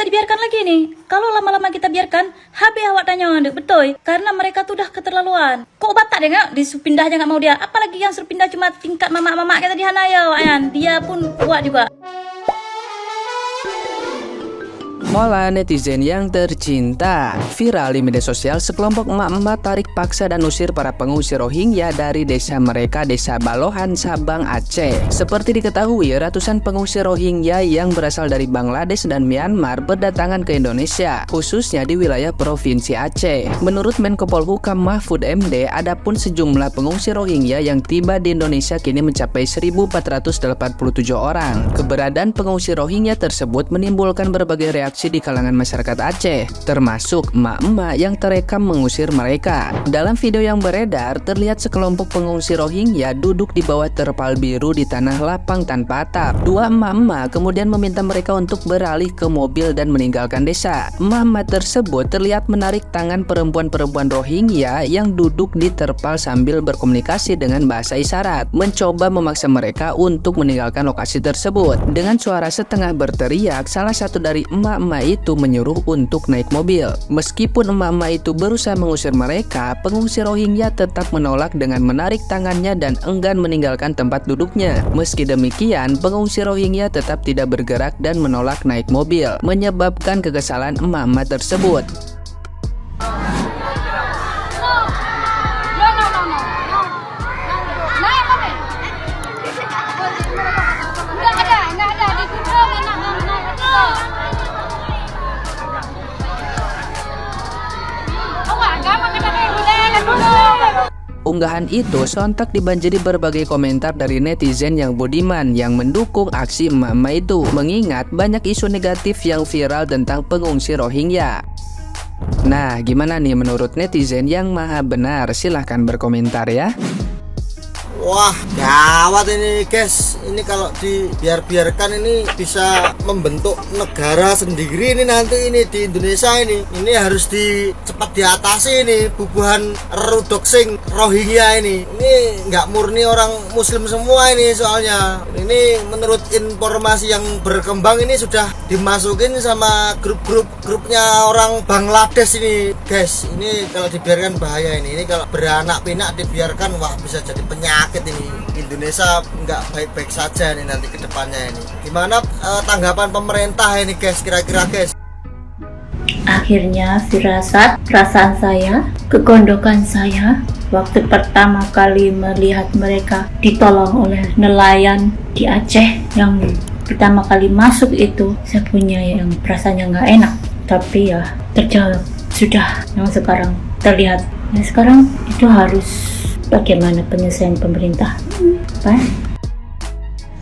bisa dibiarkan lagi nih. Kalau lama-lama kita biarkan, habis awak tanya betul. Karena mereka tuh udah keterlaluan. Kok batak deh nggak? Disuruh pindah aja nggak mau dia. Apalagi yang suruh pindah cuma tingkat mama-mama kita di Hanaya, Ayan. Dia pun kuat juga. Mola netizen yang tercinta. Viral di media sosial, sekelompok emak-emak tarik paksa dan usir para pengungsi Rohingya dari desa mereka, Desa Balohan, Sabang, Aceh. Seperti diketahui, ratusan pengungsi Rohingya yang berasal dari Bangladesh dan Myanmar berdatangan ke Indonesia, khususnya di wilayah Provinsi Aceh. Menurut Menko Polhukam Mahfud MD, adapun sejumlah pengungsi Rohingya yang tiba di Indonesia kini mencapai 1.487 orang. Keberadaan pengungsi Rohingya tersebut menimbulkan berbagai reaksi di kalangan masyarakat Aceh, termasuk emak-emak yang terekam mengusir mereka. Dalam video yang beredar, terlihat sekelompok pengungsi Rohingya duduk di bawah terpal biru di tanah lapang tanpa atap. Dua emak-emak kemudian meminta mereka untuk beralih ke mobil dan meninggalkan desa. Emak-emak tersebut terlihat menarik tangan perempuan-perempuan Rohingya yang duduk di terpal sambil berkomunikasi dengan bahasa isyarat, mencoba memaksa mereka untuk meninggalkan lokasi tersebut. Dengan suara setengah berteriak, salah satu dari emak-emak itu menyuruh untuk naik mobil. Meskipun emak-emak itu berusaha mengusir mereka, pengungsi Rohingya tetap menolak dengan menarik tangannya dan enggan meninggalkan tempat duduknya. Meski demikian, pengungsi Rohingya tetap tidak bergerak dan menolak naik mobil, menyebabkan kekesalan emak-emak tersebut. Unggahan itu sontak dibanjiri berbagai komentar dari netizen yang budiman yang mendukung aksi emak-emak itu, mengingat banyak isu negatif yang viral tentang pengungsi Rohingya. Nah, gimana nih menurut netizen yang maha benar? Silahkan berkomentar ya. Wah, gawat ini guys. Ini kalau dibiarkan ini bisa membentuk negara sendiri ini nanti ini di Indonesia ini. Ini harus cepat diatasi ini bubuhan reduksing Rohingya ini. Ini nggak murni orang Muslim semua ini soalnya. Ini menurut informasi yang berkembang ini sudah dimasukin sama grupnya orang Bangladesh ini guys. Ini kalau dibiarkan bahaya ini. Ini kalau beranak pinak dibiarkan, wah bisa jadi penyakit ini. Indonesia nggak baik-baik saja nih nanti ke depannya ini. Gimana tanggapan pemerintah ini guys, kira-kira guys? Akhirnya firasat, perasaan saya, kegondokan saya waktu pertama kali melihat mereka ditolong oleh nelayan di Aceh yang pertama kali masuk itu, saya punya yang perasaannya nggak enak, tapi ya terjawab sudah yang sekarang terlihat. Nah sekarang itu harus bagaimana penyelesaian pemerintah?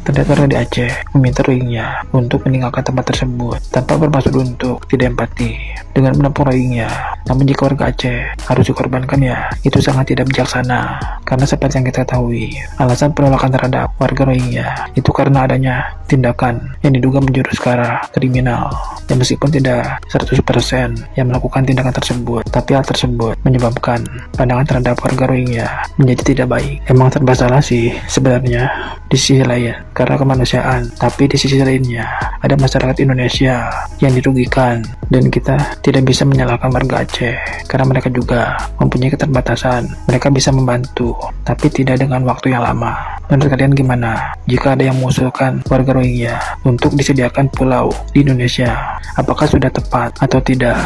Terdata di Aceh meminta Rohingya untuk meninggalkan tempat tersebut tanpa bermaksud untuk tidak empati dengan menampung Rohingya. Namun jika warga Aceh harus dikorbankan, ya itu sangat tidak bijaksana. Karena seperti yang kita ketahui, alasan penolakan terhadap warga Rohingya itu karena adanya tindakan yang diduga menjurus ke arah kriminal. Dan meskipun tidak 100% yang melakukan tindakan tersebut, tapi hal tersebut menyebabkan pandangan terhadap warga Rohingya menjadi tidak baik. Emang serba salah sih sebenarnya di sisi lain karena kemanusiaan, tapi di sisi lainnya ada masyarakat Indonesia yang dirugikan, dan kita tidak bisa menyalahkan warga Aceh karena mereka juga mempunyai keterbatasan. Mereka bisa membantu, tapi tidak dengan waktu yang lama. Menurut kalian gimana jika ada yang mengusulkan warga Rohingya untuk disediakan pulau di Indonesia? Apakah sudah tepat atau tidak?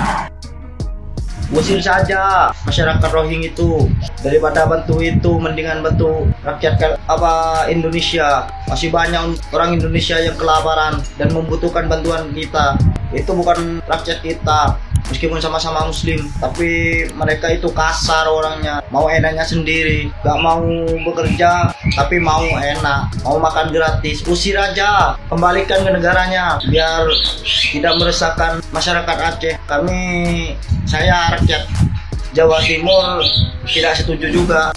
Usir saja masyarakat Rohingya itu, daripada bantu itu mendingan bantu rakyat Indonesia. Masih banyak orang Indonesia yang kelaparan dan membutuhkan bantuan kita. Itu bukan rakyat kita, meskipun sama-sama Muslim, tapi mereka itu kasar orangnya, mau enaknya sendiri, gak mau bekerja tapi mau enak, mau makan gratis. Usir aja, kembalikan ke negaranya biar tidak meresahkan masyarakat Aceh. Saya rakyat Jawa Timur tidak setuju juga.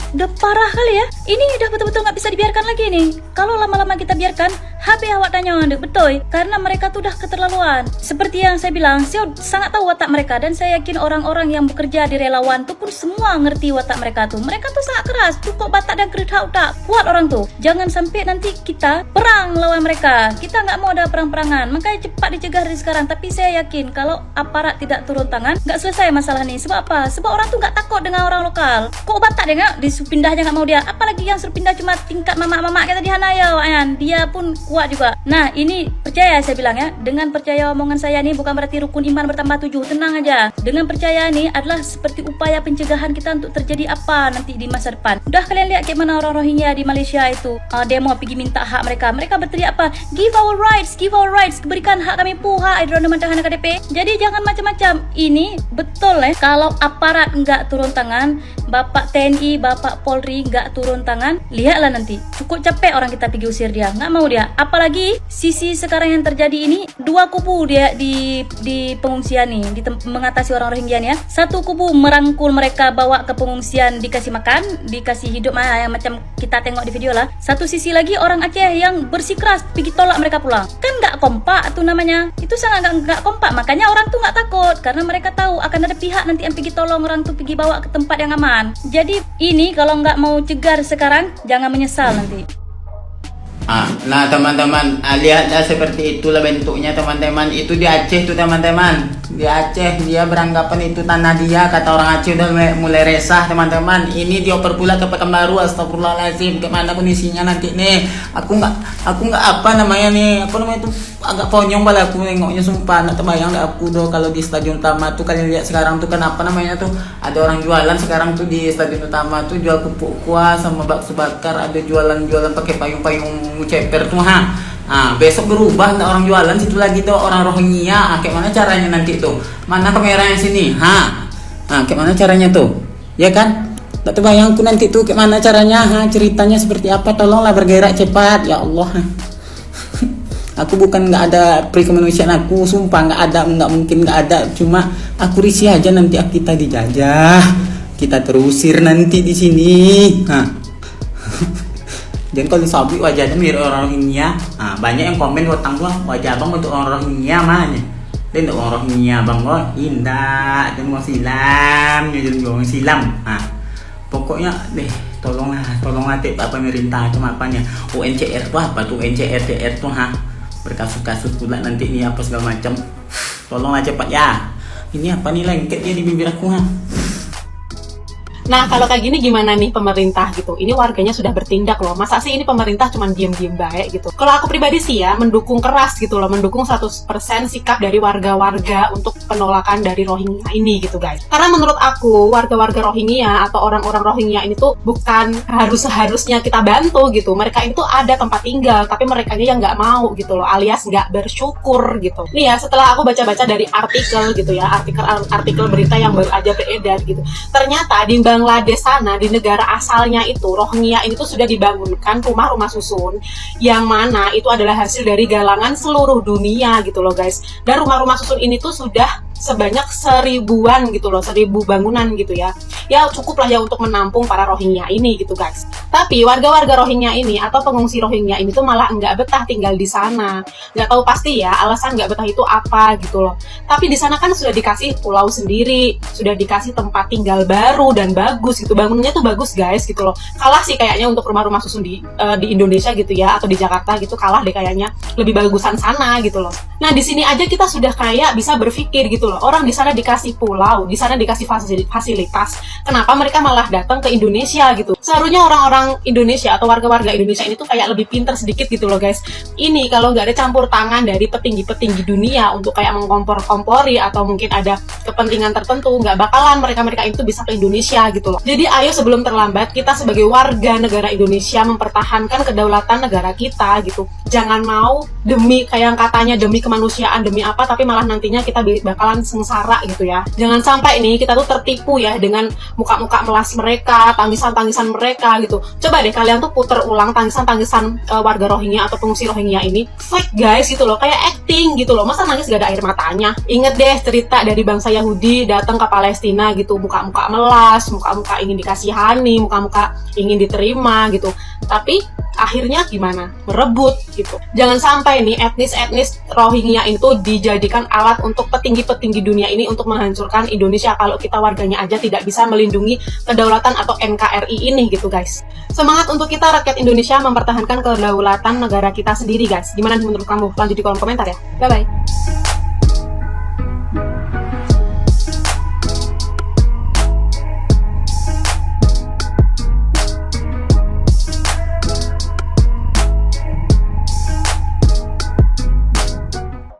Udah parah kali ya. Ini udah betul-betul nggak bisa dibiarkan lagi nih. Kalau lama-lama kita biarkan, Habis awak tanya betul, karena mereka tuh udah keterlaluan. Seperti yang saya bilang, saya sangat tahu watak mereka, dan saya yakin orang-orang yang bekerja di relawan tuh pun semua ngerti watak mereka tuh. Mereka tuh sangat keras, cukup batak dan kereta tak kuat orang tuh. Jangan sampai nanti kita perang lawan mereka. Kita nggak mau ada perang-perangan, makanya cepat dicegah dari sekarang. Tapi saya yakin kalau aparat tidak turun tangan, nggak selesai masalah ini. Sebab apa? Sebab orang tuh nggak takut dengan orang lokal. Kok batak dia nggak disuruh pindah aja nggak mau dia. Apalagi yang suruh pindah cuma tingkat mama-mama kita di Hanaya, dia pun kuat juga. Nah, ini percaya saya bilang ya, dengan percaya omongan saya nih bukan berarti rukun iman bertambah 7. Tenang aja. Dengan percaya ini adalah seperti upaya pencegahan kita untuk terjadi apa nanti di masa depan. Udah kalian lihat kayak mana orang Rohingya di Malaysia itu demo pergi minta hak mereka. Mereka berteriak apa? Give our rights, berikan hak kami puha Hidrono Mantahana KDP. Jadi jangan macam-macam. Ini betul kalau aparat enggak turun tangan, Bapak TNI, Bapak Polri enggak turun tangan, lihatlah nanti. Cukup capek orang kita pergi usir dia, nggak mau dia. Apalagi sisi sekarang yang terjadi ini, dua kubu dia di pengungsian nih, mengatasi orang Rohingya nih ya. Satu kubu merangkul mereka, bawa ke pengungsian, dikasih makan, dikasih hidup yang macam kita tengok di video lah. Satu sisi lagi orang Aceh yang bersikeras pergi tolak mereka pulang. Kan nggak kompak tuh namanya. Itu sangat nggak kompak. Makanya orang tuh nggak takut karena mereka tahu akan ada pihak nanti yang pergi tolong orang tuh, pergi bawa ke tempat yang aman. Jadi ini kalau nggak mau cegar sekarang, jangan menyesal nanti. Nah teman-teman, lihatlah seperti itulah bentuknya teman-teman. Itu di Aceh tuh teman-teman. Di Aceh dia beranggapan itu tanah dia. Kata orang Aceh udah mulai resah teman-teman. Ini dioper pula ke Pekanbaru. Astagfirullahaladzim. Kemana kondisinya nanti nih? Aku nggak apa namanya nih? Apa namanya itu? Agak konyol pala aku nengoknya, sumpah. Nggak terbayang nggak aku tuh kalau di Stadion Utama tuh kalian lihat sekarang tuh kan apa namanya tuh? Ada orang jualan sekarang tuh di Stadion Utama tuh jual kerupuk kuah sama bakso bakar. Ada jualan pakai payung ceper tuh besok berubah orang jualan situ lagi tuh orang Rohingya. Kayak mana caranya nanti tuh? Mana kameranya sini? Kayak mana caranya tuh? Ya kan? Tak terbayangku nanti tuh kayak mana caranya? Ceritanya seperti apa? Tolonglah bergerak cepat ya Allah. Aku bukan nggak ada kemanusiaan, aku sumpah nggak mungkin nggak ada. Cuma aku risih aja nanti kita dijajah, kita terusir nanti di sini. Dan kalau disobek wajahnya mirip orang Rohingya, banyak yang komen watang gua wajah bang untuk orang Rohingya mahnya. Dan untuk orang Rohingya bang gua indah dan orang silam, jadi orang silam. Pokoknya deh, tolonglah pak pemerintah cuma apanya UNCR tuh apa tuh UNCR TR tuh berkasus-kasus pula nanti ini apa segala macam. Tolonglah cepat ya. Ini apa nih lengket dia di bibir aku Nah, kalau kayak gini gimana nih pemerintah gitu? Ini warganya sudah bertindak loh. Masa sih ini pemerintah cuma diem-diem baik gitu? Kalau aku pribadi sih ya, mendukung keras gitu loh. Mendukung 100% sikap dari warga-warga untuk penolakan dari Rohingya ini gitu guys. Karena menurut aku, warga-warga Rohingya atau orang-orang Rohingya ini tuh bukan seharusnya kita bantu gitu. Mereka itu ada tempat tinggal, tapi mereka yang nggak mau gitu loh. Alias nggak bersyukur gitu. Nih ya, setelah aku baca-baca dari artikel gitu ya, artikel berita yang baru aja beredar gitu. Ternyata di Bangladesh sana, di negara asalnya itu Rohingya ini tuh sudah dibangunkan rumah-rumah susun yang mana itu adalah hasil dari galangan seluruh dunia gitu loh guys. Dan rumah-rumah susun ini tuh sudah sebanyak 1000-an gitu loh, 1000 bangunan gitu ya. Ya cukup lah ya untuk menampung para Rohingya ini gitu guys. Tapi warga-warga Rohingya ini atau pengungsi Rohingya ini tuh malah nggak betah tinggal di sana. Nggak tahu pasti ya alasan nggak betah itu apa gitu loh. Tapi di sana kan sudah dikasih pulau sendiri, sudah dikasih tempat tinggal baru dan bagus gitu. Bangunannya tuh bagus guys gitu loh. Kalah sih kayaknya untuk rumah-rumah susun di Indonesia gitu ya, atau di Jakarta gitu, kalah deh kayaknya. Lebih bagusan sana gitu loh. Nah di sini aja kita sudah kayak bisa berpikir gitu loh. Orang di sana dikasih pulau, di sana dikasih fasilitas. Kenapa mereka malah datang ke Indonesia gitu? Seharusnya orang-orang Indonesia atau warga-warga Indonesia ini tuh kayak lebih pintar sedikit gitu loh guys. Ini kalau nggak ada campur tangan dari petinggi-petinggi dunia untuk kayak mengkompor-kompori atau mungkin ada kepentingan tertentu, nggak bakalan mereka itu bisa ke Indonesia gitu loh. Jadi ayo sebelum terlambat kita sebagai warga negara Indonesia mempertahankan kedaulatan negara kita gitu. Jangan mau demi kayak yang katanya demi kemanusiaan, demi apa, tapi malah nantinya kita bakalan sengsara gitu ya. Jangan sampai nih kita tuh tertipu ya dengan muka-muka melas mereka, tangisan-tangisan mereka gitu. Coba deh kalian tuh puter ulang tangisan-tangisan warga Rohingya atau pengungsi Rohingya ini. Fake guys gitu loh, kayak acting gitu loh. Masa nangis gak ada air matanya? Ingat deh cerita dari bangsa Yahudi datang ke Palestina gitu, muka-muka melas, muka-muka ingin dikasihani, muka-muka ingin diterima gitu. Tapi akhirnya gimana? Berebut gitu. Jangan sampai nih etnis-etnis Rohingya itu dijadikan alat untuk petinggi-petinggi dunia ini untuk menghancurkan Indonesia kalau kita warganya aja tidak bisa melindungi kedaulatan atau NKRI ini gitu guys. Semangat untuk kita rakyat Indonesia mempertahankan kedaulatan negara kita sendiri guys. Gimana menurut kamu? Lanjut di kolom komentar ya. Bye bye.